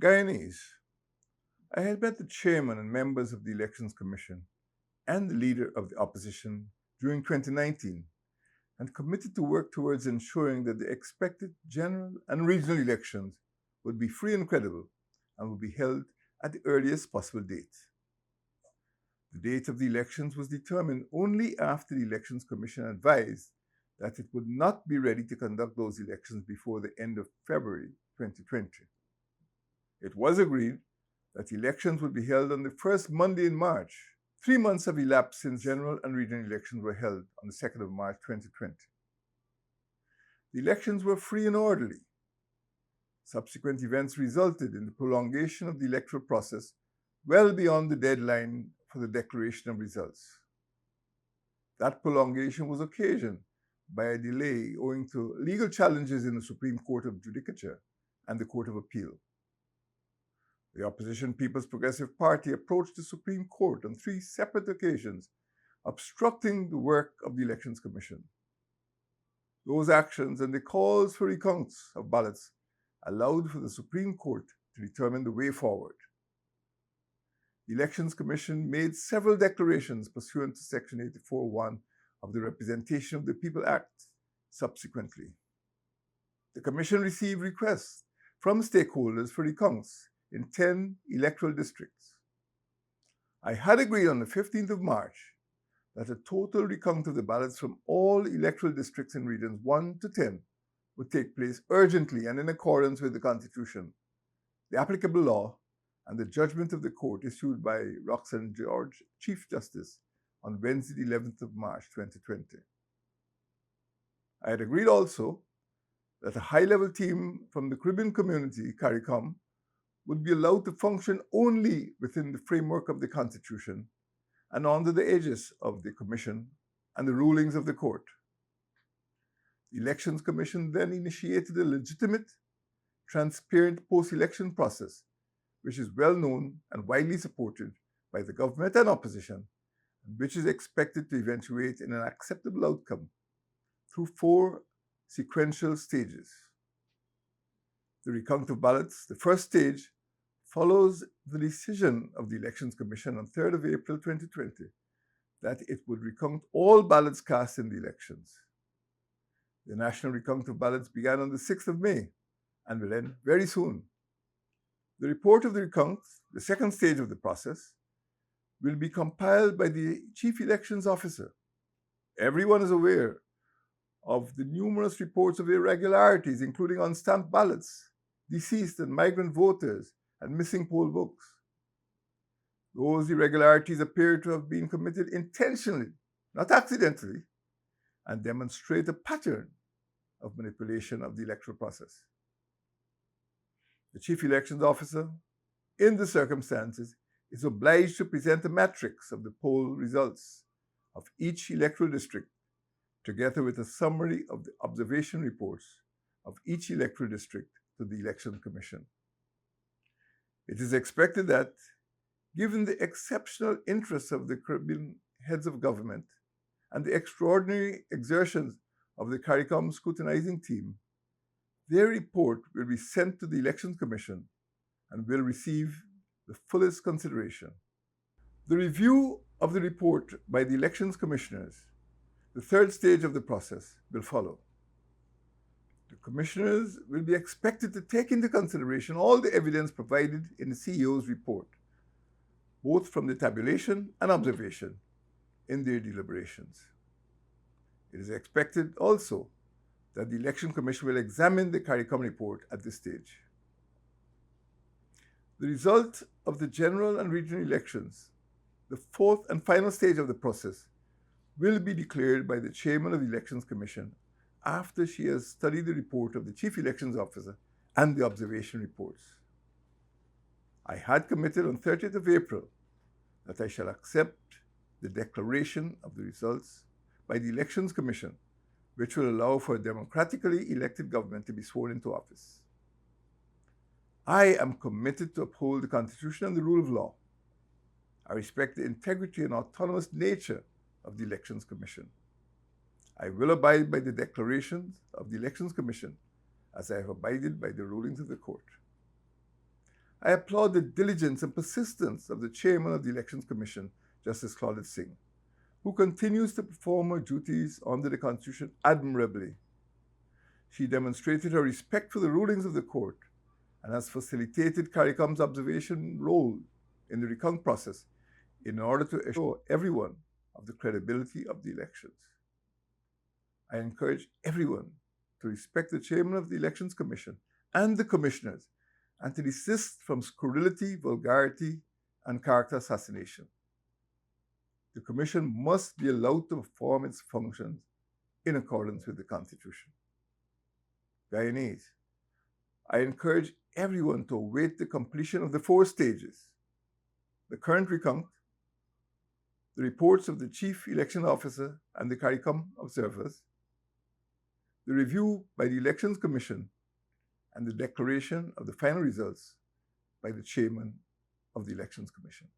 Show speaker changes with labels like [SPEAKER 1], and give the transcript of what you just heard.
[SPEAKER 1] Guyanese. I had met the chairman and members of the Elections Commission and the leader of the opposition during 2019 and committed to work towards ensuring that the expected general and regional elections would be free and credible and would be held at the earliest possible date. The date of the elections was determined only after the Elections Commission advised that it would not be ready to conduct those elections before the end of February 2020. It was agreed that elections would be held on the first Monday in March. 3 months have elapsed since general and regional elections were held on the 2nd of March 2020. The elections were free and orderly. Subsequent events resulted in the prolongation of the electoral process well beyond the deadline for the declaration of results. That prolongation was occasioned by a delay owing to legal challenges in the Supreme Court of Judicature and the Court of Appeal. The opposition People's Progressive Party approached the Supreme Court on 3 separate occasions, obstructing the work of the Elections Commission. Those actions and the calls for recounts of ballots allowed for the Supreme Court to determine the way forward. The Elections Commission made several declarations pursuant to Section 84(1) of the Representation of the People Act subsequently. The Commission received requests from stakeholders for recounts in 10 electoral districts. I had agreed on the 15th of March that a total recount of the ballots from all electoral districts in regions 1 to 10 would take place urgently and in accordance with the Constitution, the applicable law, and the judgment of the court issued by Roxanne George, Chief Justice, on Wednesday, the 11th of March, 2020. I had agreed also that a high-level team from the Caribbean community, CARICOM, would be allowed to function only within the framework of the Constitution and under the aegis of the Commission and the rulings of the court. The Elections Commission then initiated a legitimate, transparent post-election process, which is well known and widely supported by the government and opposition, and which is expected to eventuate in an acceptable outcome through 4 sequential stages. The recount of ballots, the first stage, follows the decision of the Elections Commission on 3rd of April 2020 that it would recount all ballots cast in the elections. The national recount of ballots began on the 6th of May and will end very soon. The report of the recount, the second stage of the process, will be compiled by the Chief Elections Officer. Everyone is aware of the numerous reports of irregularities, including unstamped ballots, deceased and migrant voters, and missing poll books. Those irregularities appear to have been committed intentionally, not accidentally, and demonstrate a pattern of manipulation of the electoral process. The Chief Elections Officer, in the circumstances, is obliged to present a matrix of the poll results of each electoral district, together with a summary of the observation reports of each electoral district to the Election Commission. It is expected that, given the exceptional interests of the Caribbean heads of government and the extraordinary exertions of the CARICOM scrutinizing team, their report will be sent to the Elections Commission and will receive the fullest consideration. The review of the report by the Elections Commissioners, the third stage of the process, will follow. The commissioners will be expected to take into consideration all the evidence provided in the CEO's report, both from the tabulation and observation, in their deliberations. It is expected also that the Election Commission will examine the CARICOM report at this stage. The result of the general and regional elections, the fourth and final stage of the process, will be declared by the chairman of the Elections Commission after she has studied the report of the Chief Elections Officer and the observation reports. I had committed on 30th of April that I shall accept the declaration of the results by the Elections Commission, which will allow for a democratically elected government to be sworn into office. I am committed to uphold the Constitution and the rule of law. I respect the integrity and autonomous nature of the Elections Commission. I will abide by the declarations of the Elections Commission as I have abided by the rulings of the court. I applaud the diligence and persistence of the chairman of the Elections Commission, Justice Claudette Singh, who continues to perform her duties under the Constitution admirably. She demonstrated her respect for the rulings of the court and has facilitated CARICOM's observation role in the recount process in order to assure everyone of the credibility of the elections. I encourage everyone to respect the chairman of the Elections Commission and the commissioners and to desist from scurrility, vulgarity, and character assassination. The Commission must be allowed to perform its functions in accordance with the Constitution. Guyanese, I encourage everyone to await the completion of the 4 stages: the current recount, the reports of the Chief Election Officer and the CARICOM observers, the review by the Elections Commission, and the declaration of the final results by the Chairman of the Elections Commission.